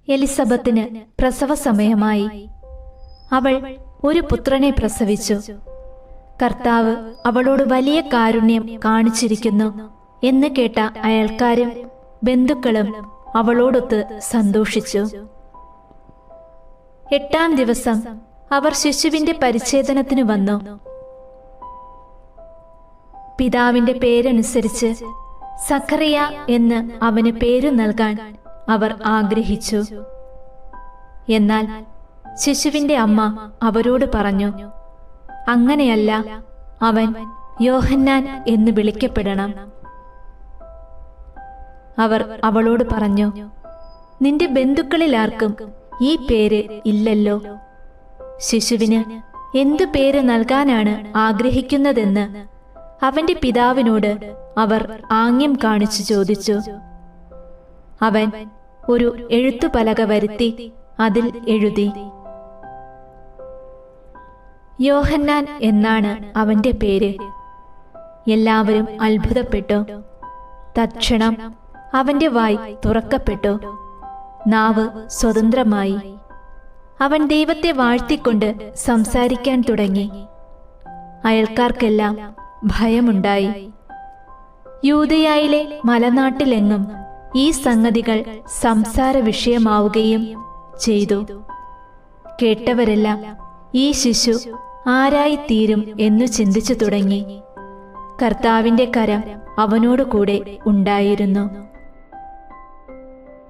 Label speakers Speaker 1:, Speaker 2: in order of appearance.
Speaker 1: എലിസബത്തിന് പ്രസവ സമയമായി. അവൾ ഒരു പുത്രനെ പ്രസവിച്ചു. കർത്താവ് അവളോട് വലിയ കാരുണ്യം കാണിച്ചിരിക്കുന്നു എന്ന് കേട്ട അയൽക്കാരും ബന്ധുക്കളും അവളോടൊത്ത് സന്തോഷിച്ചു. 8-ാം ദിവസം അവർ ശിശുവിന്റെ പരിച്ഛേദനത്തിനു വന്നു. പിതാവിന്റെ പേരനുസരിച്ച് സഖറിയ എന്ന് അവന് പേരു നൽകാൻ അവർ ആഗ്രഹിച്ചു. എന്നാൽ ശിശുവിന്റെ അമ്മ അവരോട് പറഞ്ഞു, അങ്ങനെയല്ല, അവൻ യോഹന്നാൻ എന്ന് വിളിക്കപ്പെടണം. അവർ അവളോട് പറഞ്ഞു, നിന്റെ ബന്ധുക്കളിൽ ആർക്കും ഈ പേര് ഇല്ലല്ലോ. ശിശുവിന് എന്തു പേര് നൽകാനാണ് ആഗ്രഹിക്കുന്നതെന്ന് അവന്റെ പിതാവിനോട് അവർ ആംഗ്യം കാണിച്ചു ചോദിച്ചു. അവൻ ഒരു എഴുത്തുപലക വരുത്തി അതിൽ എഴുതി, യോഹന്നാൻ എന്നാണ് അവന്റെ പേര്. എല്ലാവരും അത്ഭുതപ്പെട്ടു. തത്ക്ഷണം അവന്റെ വായ് തുറക്കപ്പെട്ടു, നാവ് സ്വതന്ത്രമായി. അവൻ ദൈവത്തെ വാഴ്ത്തിക്കൊണ്ട് സംസാരിക്കാൻ തുടങ്ങി. അയൽക്കാർക്കെല്ലാം ഭയമുണ്ടായി. യൂദയായിലെ മലനാട്ടിലെങ്ങും ഈ സംഗതികൾ സംസാര വിഷയമാവുകയും ചെയ്തു. കേട്ടവരെല്ലാം ഈ ശിശു ആരായിത്തീരും എന്നു ചിന്തിച്ചു തുടങ്ങി. കർത്താവിന്റെ കരം അവനോടുകൂടെ ഉണ്ടായിരുന്നു.